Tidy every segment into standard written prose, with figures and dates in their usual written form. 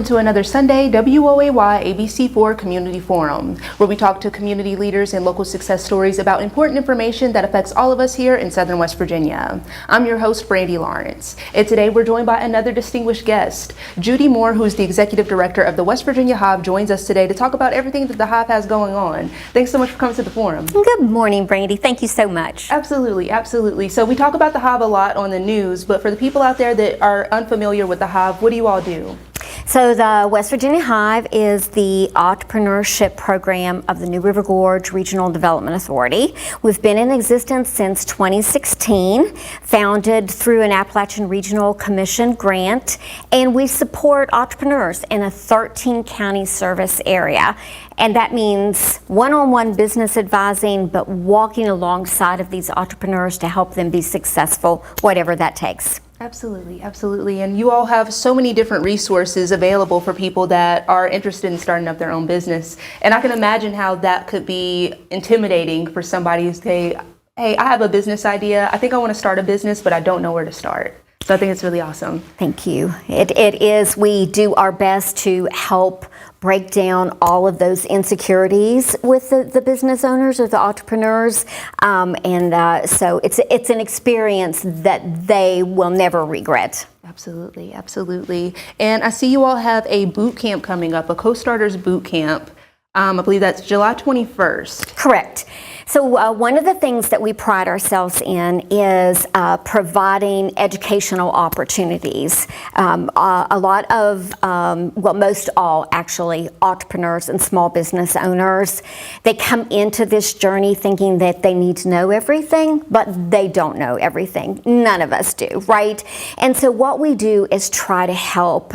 To another Sunday WOAY ABC4 Community Forum, where we talk to community leaders and local success stories about important information that affects all of us here in Southern West Virginia. I'm your host, Brandy Lawrence, and today we're joined by another distinguished guest. Judy Moore, who's the Executive Director of the West Virginia Hive, joins us today to talk about everything that the Hive has going on. Thanks so much for coming to the forum. Good morning, Brandy. Thank you so much. Absolutely, absolutely. So we talk about the Hive a lot on the news, but for the people out there that are unfamiliar with the Hive, what do you all do? So the West Virginia Hive is the entrepreneurship program of the New River Gorge Regional Development Authority. We've been in existence since 2016, founded through an Appalachian Regional Commission grant, and we support entrepreneurs in a 13-county service area. And that means one-on-one business advising, but walking alongside of these entrepreneurs to help them be successful, whatever that takes. Absolutely, absolutely. And you all have so many different resources available for people that are interested in starting up their own business. And I can imagine how that could be intimidating for somebody who say, hey, I have a business idea. I think I want to start a business, but I don't know where to start. So I think it's really awesome. Thank you. It is. We do our best to help break down all of those insecurities with the business owners or the entrepreneurs. So it's an experience that they will never regret. Absolutely, absolutely. And I see you all have a boot camp coming up, a co-starters boot camp. I believe that's July 21st. Correct. So one of the things that we pride ourselves in is providing educational opportunities. A lot of, most all actually, entrepreneurs and small business owners, they come into this journey thinking that they need to know everything, but they don't know everything. None of us do, right? And so what we do is try to help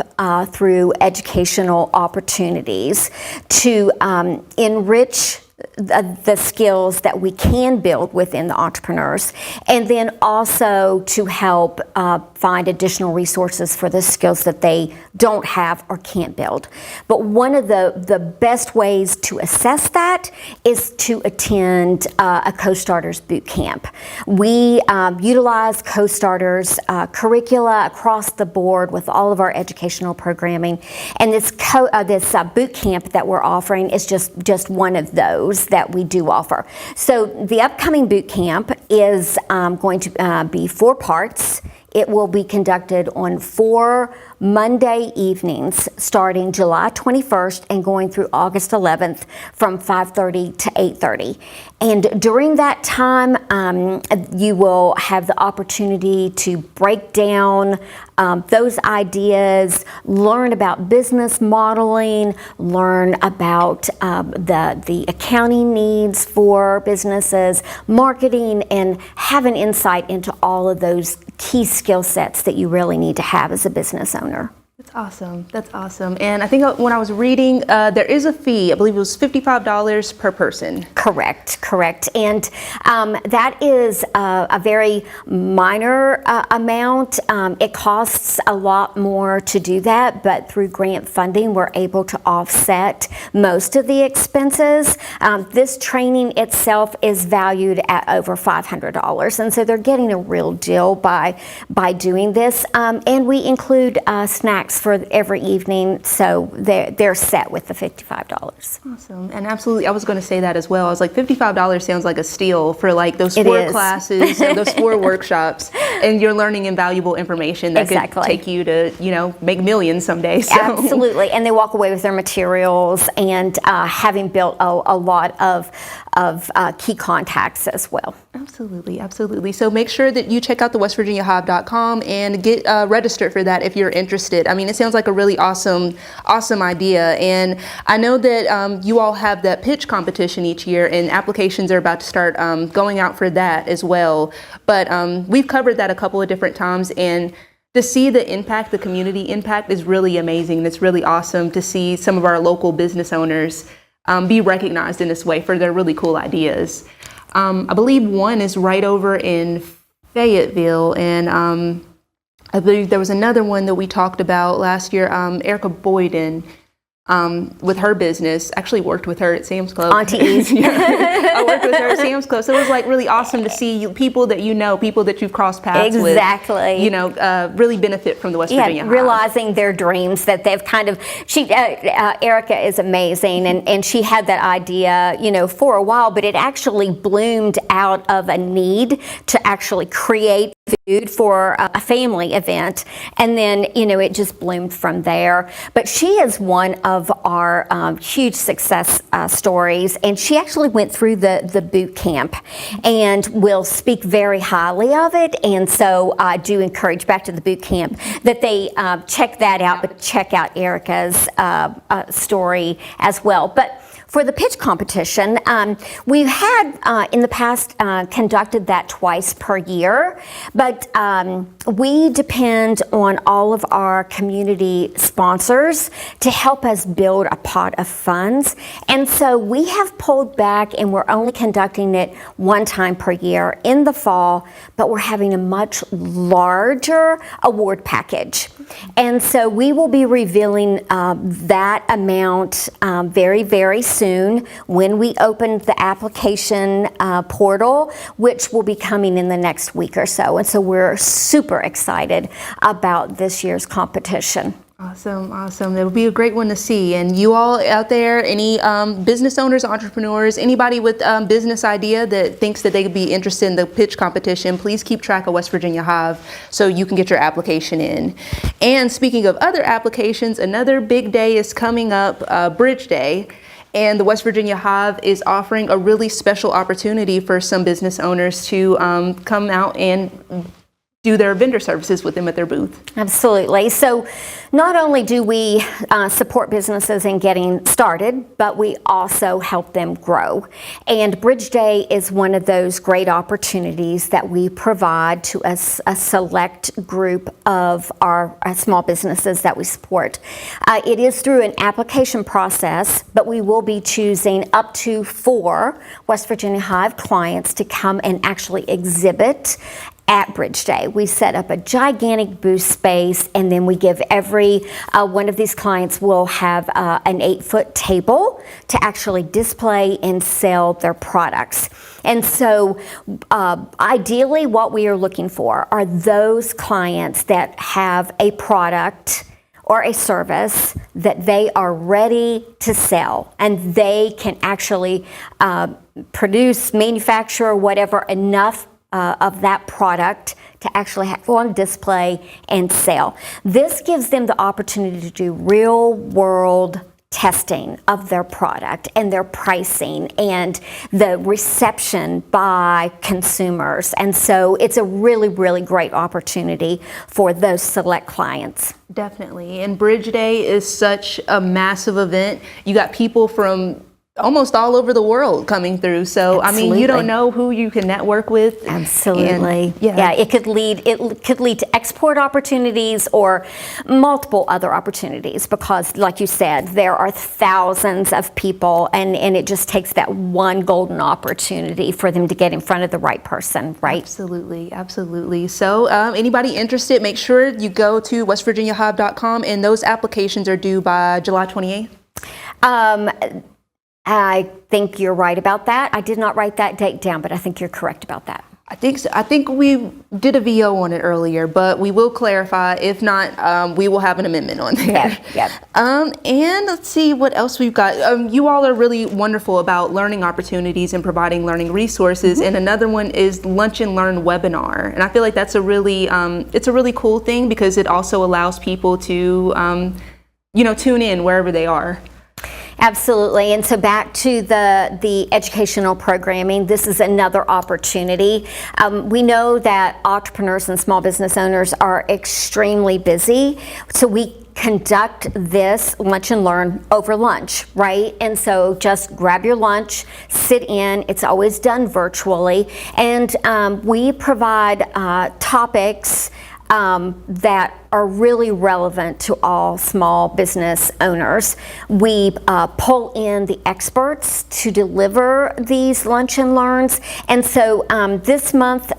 through educational opportunities to enrich the skills that we can build within the entrepreneurs, and then also to help find additional resources for the skills that they don't have or can't build. But one of the best ways to assess that is to attend a co-starters boot camp. We utilize co-starters curricula across the board with all of our educational programming, and this boot camp that we're offering is just one of those that we do offer. So the upcoming boot camp is going to be 4 parts. It will be conducted on 4 Monday evenings starting July 21st and going through August 11th from 5:30 to 8:30. And during that time, you will have the opportunity to break down those ideas, learn about business modeling, learn about the accounting needs for businesses, marketing, and have an insight into all of those key skill sets that you really need to have as a business owner. That's awesome. That's awesome. And I think when I was reading, there is a fee. I believe it was $55 per person. Correct. And that is a very minor amount. It costs a lot more to do that, but through grant funding, we're able to offset most of the expenses. This training itself is valued at over $500, and so they're getting a real deal by doing this. And we include snacks for every evening, so they're set with the $55. Awesome. And absolutely, I was going to say that as well. I was like, $55 sounds like a steal for like those 4 classes and those 4 workshops, and you're learning invaluable information that could take you to, make millions someday. So. Absolutely. And they walk away with their materials and having built a lot of key contacts as well. Absolutely, absolutely. So make sure that you check out the westvirginiahive.com and get registered for that if you're interested. I mean, it sounds like a really awesome idea. And I know that you all have that pitch competition each year, and applications are about to start going out for that as well. But we've covered that a couple of different times, and to see the impact, the community impact, is really amazing. It's really awesome to see some of our local business owners be recognized in this way for their really cool ideas. I believe one is right over in Fayetteville, and I believe there was another one that we talked about last year, Erica Boyden. with her business. Actually worked with her at Sam's Club. Auntie E's. I worked with her at Sam's Club. So it was like really awesome to see people that you know, people that you've crossed paths with. Exactly. You know, really benefit from the West Virginia Hive. Realizing their dreams, that they've kind of, Erica is amazing, and she had that idea, you know, for a while, but it actually bloomed out of a need to actually create food for a family event, and then, you know, it just bloomed from there. But she is one of our huge success stories, and she actually went through the boot camp and will speak very highly of it. And so I do encourage, back to the boot camp, that they check that out, but check out Erica's story as well. But for the pitch competition, we've had in the past conducted that twice per year, but we depend on all of our community sponsors to help us build a pot of funds. And so we have pulled back, and we're only conducting it one time per year in the fall, but we're having a much larger award package. And so we will be revealing that amount very, very soon when we open the application portal, which will be coming in the next week or so. And so we're super excited about this year's competition. Awesome. It would be a great one to see. And you all out there, any business owners, entrepreneurs, anybody with business idea that thinks that they could be interested in the pitch competition, please keep track of West Virginia Hive so you can get your application in. And speaking of other applications, another big day is coming up, Bridge Day. And the West Virginia Hive is offering a really special opportunity for some business owners to come out and do their vendor services with them at their booth. Absolutely. So not only do we support businesses in getting started, but we also help them grow. And Bridge Day is one of those great opportunities that we provide to a select group of our small businesses that we support. It is through an application process, but we will be choosing up to 4 West Virginia Hive clients to come and actually exhibit at Bridge Day. We set up a gigantic booth space, and then we give every one of these clients will have an 8-foot table to actually display and sell their products. And so ideally what we are looking for are those clients that have a product or a service that they are ready to sell, and they can actually produce, manufacture, whatever, enough of that product to actually have on display and sell. This gives them the opportunity to do real world testing of their product and their pricing and the reception by consumers. And so it's a really, really great opportunity for those select clients. Definitely. And Bridge Day is such a massive event. You got people from almost all over the world coming through. So, Absolutely. I mean, you don't know who you can network with. Absolutely. And, yeah, it could lead to export opportunities or multiple other opportunities, because like you said, there are thousands of people, and it just takes that one golden opportunity for them to get in front of the right person, right? Absolutely. So anybody interested, make sure you go to westvirginiahive.com, and those applications are due by July 28th. I think you're right about that. I did not write that date down, but I think you're correct about that. I think so. I think we did a VO on it earlier, but we will clarify. If not, we will have an amendment on there. Yep. And let's see what else we've got. You all are really wonderful about learning opportunities and providing learning resources. Mm-hmm. And another one is Lunch and Learn webinar. And I feel like that's a really, it's a really cool thing, because it also allows people to, tune in wherever they are. Absolutely. And so back to the educational programming, this is another opportunity. We know that entrepreneurs and small business owners are extremely busy, so we conduct this Lunch and Learn over lunch, right? And so just grab your lunch, sit in. It's always done virtually, and we provide topics that are really relevant to all small business owners. We pull in the experts to deliver these Lunch and Learns. And so this month,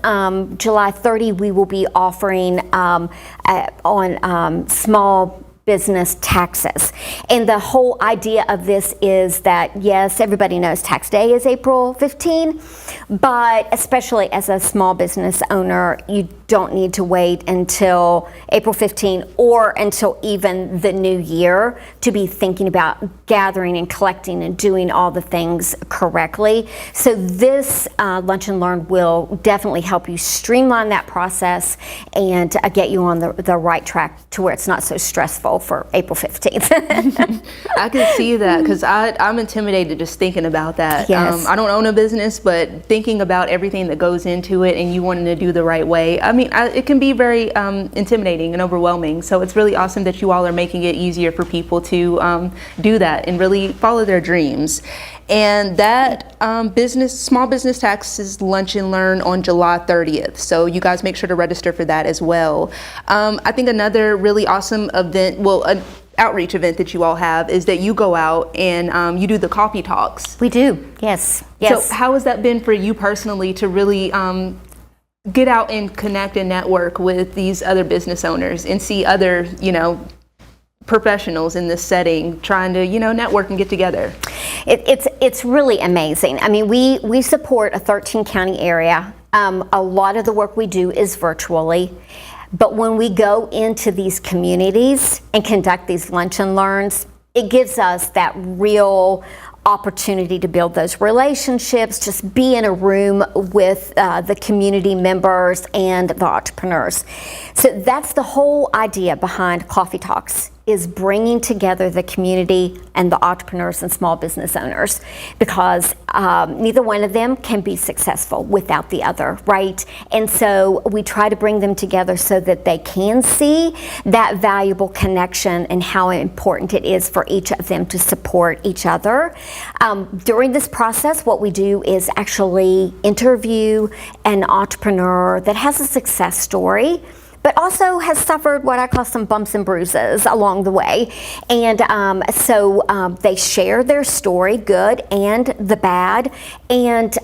July 30, we will be offering on small business taxes. And the whole idea of this is that, yes, everybody knows tax day is April 15, but especially as a small business owner, you don't need to wait until April 15 or until even the new year to be thinking about gathering and collecting and doing all the things correctly. So this Lunch and Learn will definitely help you streamline that process and get you on the right track to where it's not so stressful for April 15th. I can see that because I'm intimidated just thinking about that. Yes. I don't own a business, but thinking about everything that goes into it and you wanting to do the right way, I mean, it can be very intimidating and overwhelming. So it's really awesome that you all are making it easier for people to do that and really follow their dreams. And that small business taxes Lunch and Learn on July 30th. So you guys make sure to register for that as well. I think another really awesome event, an outreach event that you all have is that you go out and you do the coffee talks. We do, yes. So how has that been for you personally to really get out and connect and network with these other business owners and see other, professionals in this setting trying to, network and get together? It's really amazing. I mean, we support a 13 county area. A lot of the work we do is virtually. But when we go into these communities and conduct these lunch and learns, it gives us that real opportunity to build those relationships, just be in a room with the community members and the entrepreneurs. So that's the whole idea behind Coffee Talks, is bringing together the community and the entrepreneurs and small business owners, because neither one of them can be successful without the other, right? And so we try to bring them together so that they can see that valuable connection and how important it is for each of them to support each other. During this process, what we do is actually interview an entrepreneur that has a success story, but also has suffered what I call some bumps and bruises along the way. And so they share their story, good and the bad. And,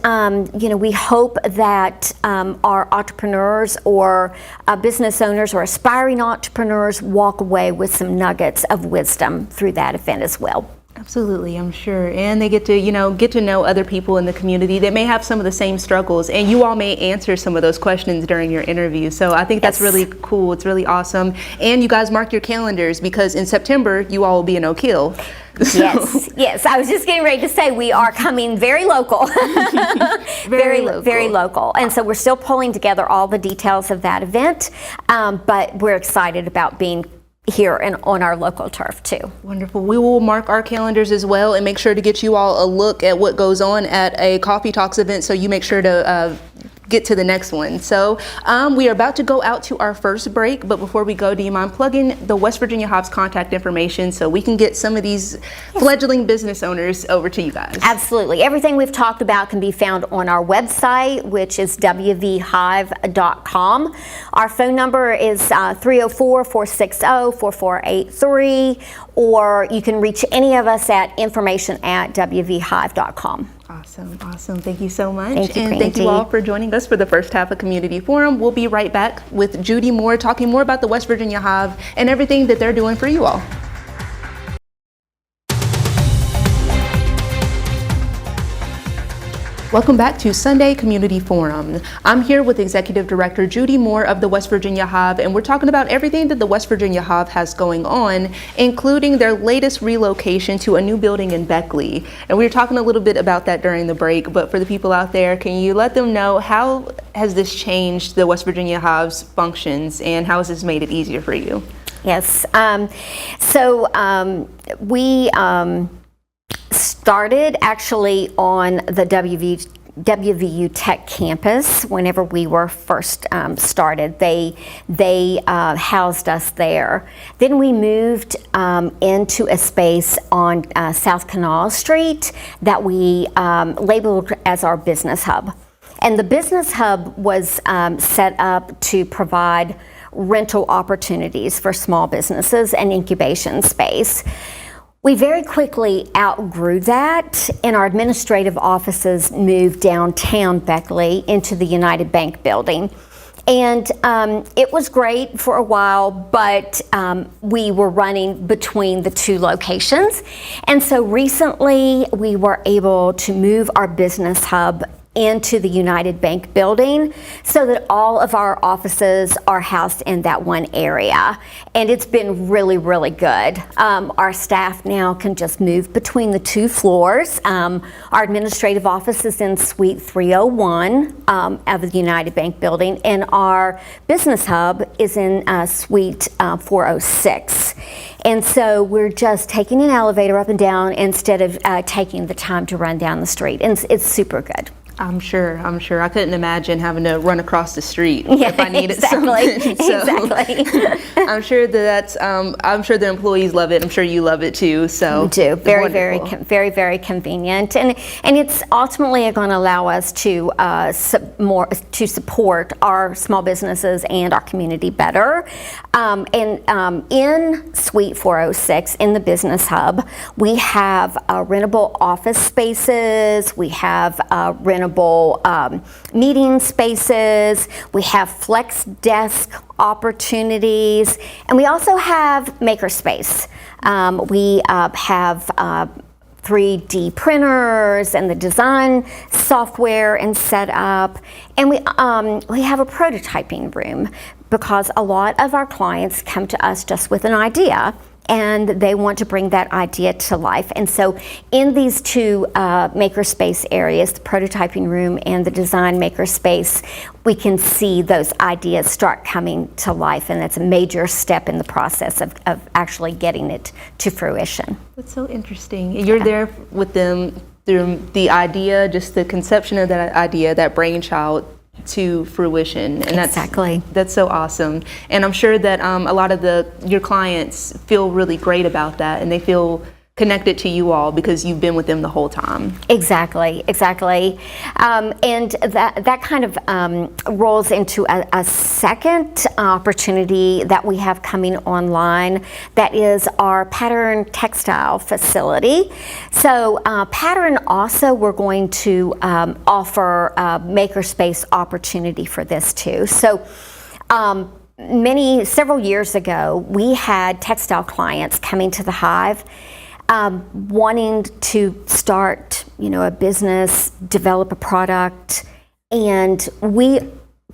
we hope that our entrepreneurs or business owners or aspiring entrepreneurs walk away with some nuggets of wisdom through that event as well. Absolutely, I'm sure. And they get to know other people in the community that may have some of the same struggles, and you all may answer some of those questions during your interview. So I think that's really cool. It's really awesome. And you guys mark your calendars, because in September you all will be in Oak Hill. Yes. I was just getting ready to say we are coming very local. Very local. And so we're still pulling together all the details of that event, but we're excited about being here and on our local turf too. Wonderful. We will mark our calendars as well and make sure to get you all a look at what goes on at a Coffee Talks event, so you make sure to get to the next one. So we are about to go out to our first break, but before we go, do you mind plugging the West Virginia Hive's contact information so we can get some of these fledgling business owners over to you guys? Absolutely. Everything we've talked about can be found on our website, which is wvhive.com. Our phone number is 304-460-4483, or you can reach any of us at information@wvhive.com. Awesome. Thank you so much. Thank you, and thank you all for joining us for the first half of Community Forum. We'll be right back with Judy Moore talking more about the West Virginia Hive and everything that they're doing for you all. Welcome back to Sunday Community Forum. I'm here with Executive Director Judy Moore of the West Virginia Hive, and we're talking about everything that the West Virginia Hive has going on, including their latest relocation to a new building in Beckley. And we were talking a little bit about that during the break, but for the people out there, can you let them know how has this changed the West Virginia Hive's functions, and how has this made it easier for you? Yes. We started actually on the WVU Tech campus whenever we were first started. They housed us there. Then we moved into a space on South Canal Street that we labeled as our business hub. And the business hub was set up to provide rental opportunities for small businesses and incubation space. We very quickly outgrew that, and our administrative offices moved downtown Beckley into the United Bank building. And it was great for a while, but we were running between the two locations. And so recently we were able to move our business hub into the United Bank building so that all of our offices are housed in that one area. And it's been really, really good. Our staff now can just move between the two floors. Our administrative office is in Suite 301 of the United Bank building, and our business hub is in Suite 406. And so we're just taking an elevator up and down instead of taking the time to run down the street. And it's super good. I'm sure. I couldn't imagine having to run across the street if I needed something. So, exactly. I'm sure I'm sure the employees love it. I'm sure you love it too. So we do. Very, wonderful. very convenient, and it's ultimately going to allow us to support our small businesses and our community better. In Suite 406 in the Business Hub, we have rentable office spaces. We have rentable meeting spaces. We have flex desk opportunities, and we also have makerspace. We have 3D printers and the design software and setup, and we have a prototyping room because a lot of our clients come to us just with an idea and they want to bring that idea to life. And so in these two makerspace areas, the prototyping room and the design makerspace, we can see those ideas start coming to life, and that's a major step in the process of actually getting it to fruition. That's so interesting. You're there with them through the idea, just the conception of that idea, that brainchild, to fruition, and that's so awesome. And I'm sure that a lot of your clients feel really great about that, and they feel connected to you all because you've been with them the whole time. Exactly. And that kind of rolls into a second opportunity that we have coming online. That is our Pattern Textile facility. So Pattern also, we're going to offer a makerspace opportunity for this too. So several years ago, we had textile clients coming to the Hive wanting to start, a business, develop a product, and we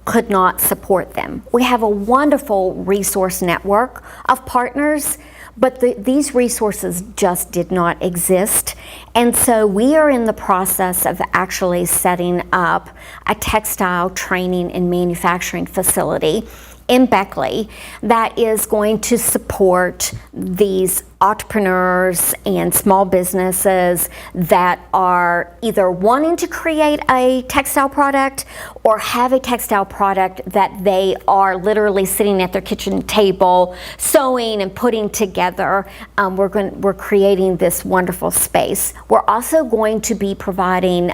could not support them. We have a wonderful resource network of partners, but these resources just did not exist. And so we are in the process of actually setting up a textile training and manufacturing facility in Beckley that is going to support these entrepreneurs and small businesses that are either wanting to create a textile product or have a textile product that they are literally sitting at their kitchen table sewing and putting together. We're creating this wonderful space. We're also going to be providing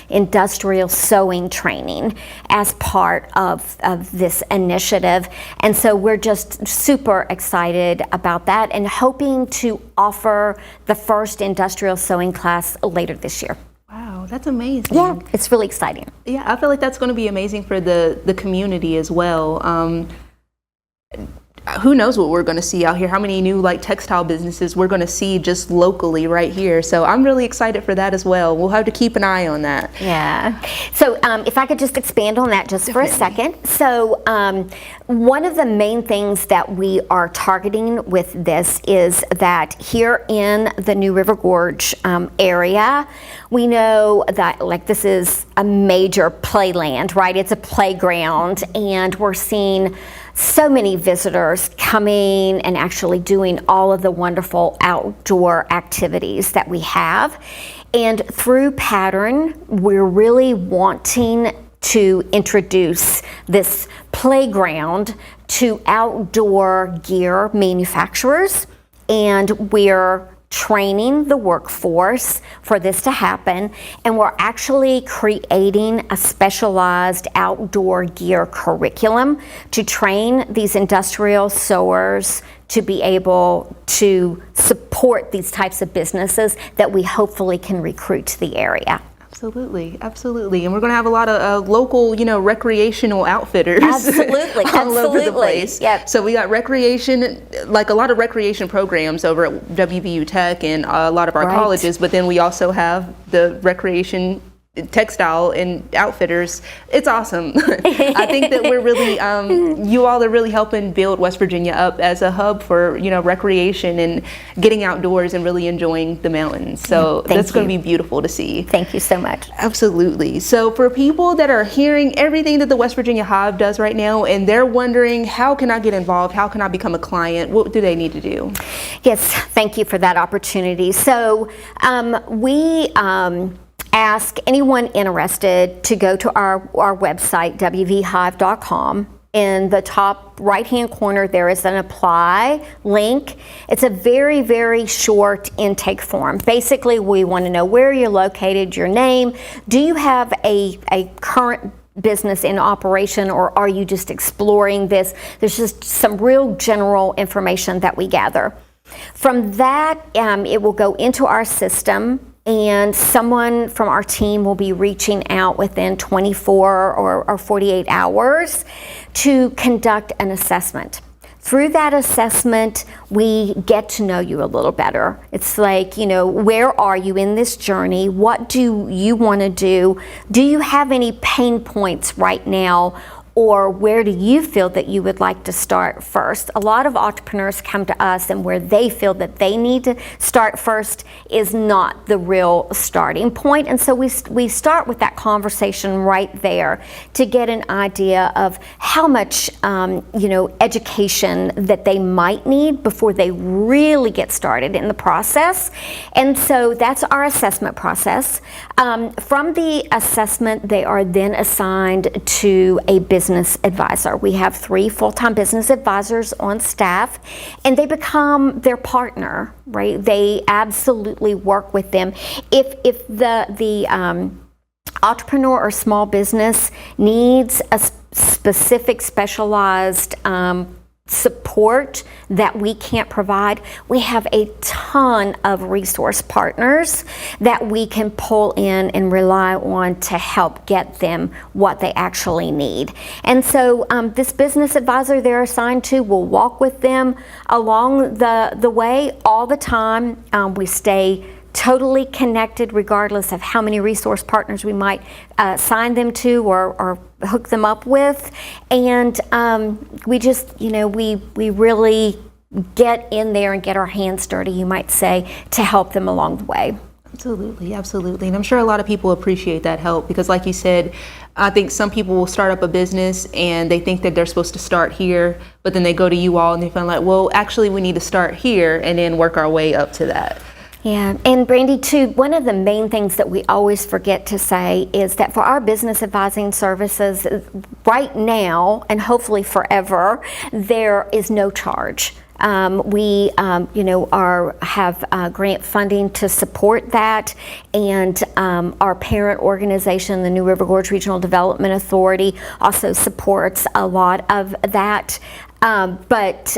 industrial sewing training as part of this initiative, and so we're just super excited about that and hoping to offer the first industrial sewing class later this year. Wow, that's amazing. Yeah, it's really exciting. Yeah, I feel like that's going to be amazing for the community as well. Who knows what we're going to see out here, how many new textile businesses we're going to see just locally right here. So I'm really excited for that as well. We'll have to keep an eye on that. Yeah. So if I could just expand on that just for a second. So one of the main things that we are targeting with this is that here in the New River Gorge area, we know that this is a major playland, right? It's a playground, and we're seeing so many visitors coming and actually doing all of the wonderful outdoor activities that we have. And through Pattern, we're really wanting to introduce this playground to outdoor gear manufacturers, and we're training the workforce for this to happen, and we're actually creating a specialized outdoor gear curriculum to train these industrial sewers to be able to support these types of businesses that we hopefully can recruit to the area. Absolutely, absolutely. And we're going to have a lot of local, recreational outfitters Absolutely, all over the absolutely. place. Yep. So we got recreation, like a lot of recreation programs over at WVU Tech and a lot of our Right. colleges, but then we also have the recreation textile and outfitters. It's awesome. I think that we're really, you all are really helping build West Virginia up as a hub for, recreation and getting outdoors and really enjoying the mountains. So Thank that's going to you. be beautiful to see. Thank you so much. Absolutely. So for people that are hearing everything that the West Virginia Hive does right now and they're wondering, how can I get involved? How can I become a client? What do they need to do? Yes, thank you for that opportunity. So we ask anyone interested to go to our website, wvhive.com. In the top right-hand corner, there is an apply link. It's a very, very short intake form. Basically, we want to know where you're located, your name. Do you have a current business in operation, or are you just exploring this? There's just some real general information that we gather. From that, it will go into our system, and someone from our team will be reaching out within 24 or 48 hours to conduct an assessment. Through that assessment, we get to know you a little better. It's like, where are you in this journey? What do you want to do? Do you have any pain points right now? Or where do you feel that you would like to start first? A lot of entrepreneurs come to us, and where they feel that they need to start first is not the real starting point. And so we start with that conversation right there to get an idea of how much education that they might need before they really get started in the process. And so that's our assessment process. From the assessment, they are then assigned to a business advisor. We have 3 full-time business advisors on staff, and they become their partner, right? They absolutely work with them. If the entrepreneur or small business needs a specific specialized support that we can't provide, we have a ton of resource partners that we can pull in and rely on to help get them what they actually need. And so this business advisor they're assigned to will walk with them along the way all the time. We stay totally connected regardless of how many resource partners we might assign them to or hook them up with. And we just, we really get in there and get our hands dirty, you might say, to help them along the way. Absolutely, absolutely. And I'm sure a lot of people appreciate that help because, like you said, I think some people will start up a business and they think that they're supposed to start here, but then they go to you all and they feel like, well, actually we need to start here and then work our way up to that. Yeah, and Brandy, too, one of the main things that we always forget to say is that for our business advising services, right now, and hopefully forever, there is no charge. We, have grant funding to support that, and our parent organization, the New River Gorge Regional Development Authority, also supports a lot of that. But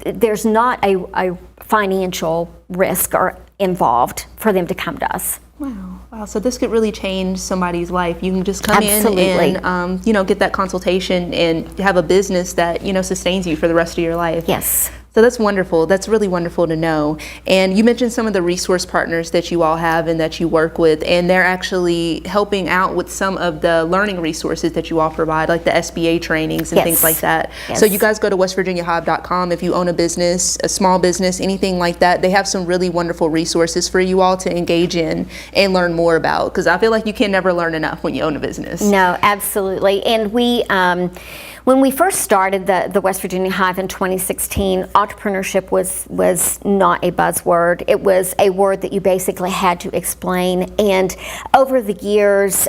there's not a financial risk or involved for them to come to us. Wow. So this could really change somebody's life. You can just come Absolutely. in and, get that consultation and have a business that, sustains you for the rest of your life. Yes. So that's wonderful. That's really wonderful to know. And you mentioned some of the resource partners that you all have and that you work with, and they're actually helping out with some of the learning resources that you all provide, like the SBA trainings and Yes. things like that. Yes. So you guys go to westvirginiahive.com if you own a business, a small business, anything like that. They have some really wonderful resources for you all to engage in and learn more about, because I feel like you can never learn enough when you own a business. No, absolutely. And we, when we first started the West Virginia Hive in 2016, entrepreneurship was not a buzzword. It was a word that you basically had to explain. And over the years,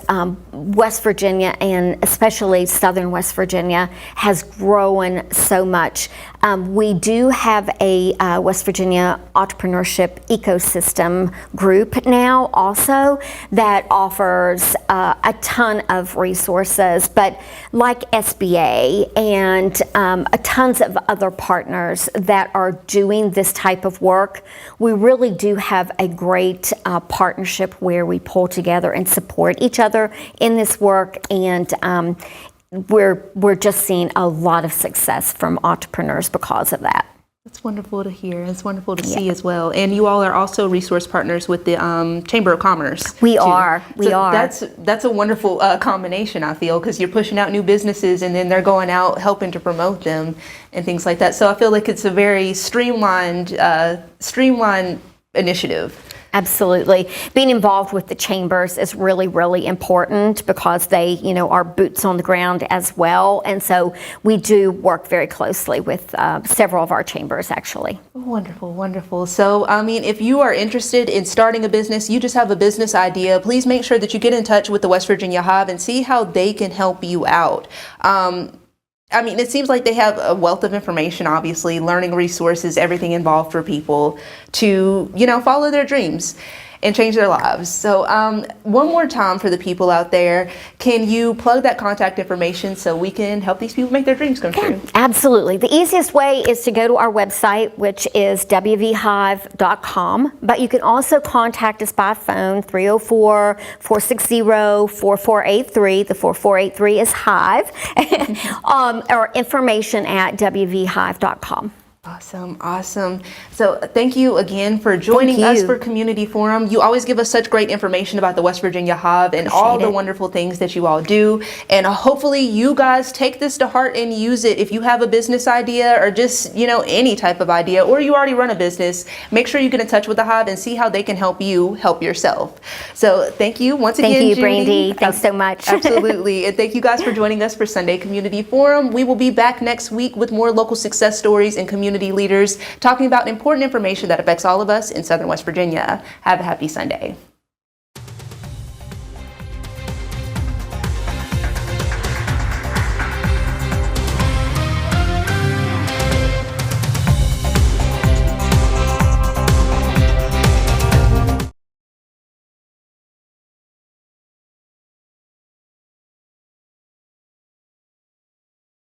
West Virginia, and especially Southern West Virginia, has grown so much. We do have a West Virginia entrepreneurship ecosystem group now also that offers a ton of resources. But like SBA, They and tons of other partners that are doing this type of work. We really do have a great partnership where we pull together and support each other in this work, and we're just seeing a lot of success from entrepreneurs because of that. It's wonderful to hear. It's wonderful to see as well. And you all are also resource partners with the Chamber of Commerce. We are. That's a wonderful combination, I feel, because you're pushing out new businesses and then they're going out helping to promote them and things like that. So I feel like it's a very streamlined initiative. Absolutely. Being involved with the chambers is really, really important because they, are boots on the ground as well. And so we do work very closely with several of our chambers, actually. Wonderful, wonderful. So, if you are interested in starting a business, you just have a business idea, please make sure that you get in touch with the West Virginia Hive and see how they can help you out. It seems like they have a wealth of information, obviously, learning resources, everything involved for people to, follow their dreams and change their lives. So one more time for the people out there, can you plug that contact information so we can help these people make their dreams come true? Absolutely. The easiest way is to go to our website, which is wvhive.com, but you can also contact us by phone, 304-460-4483. The 4483 is Hive, or information at wvhive.com. Awesome. So thank you again for joining us for Community Forum. You always give us such great information about the West Virginia Hive and all the wonderful things that you all do. And hopefully you guys take this to heart and use it. If you have a business idea or just, any type of idea, or you already run a business, make sure you get in touch with the Hive and see how they can help you help yourself. So thank you once again, Thank you, Judy. Brandy. Thanks so much. Absolutely. And thank you guys for joining us for Sunday Community Forum. We will be back next week with more local success stories and community leaders talking about important information that affects all of us in Southern West Virginia. Have a happy Sunday.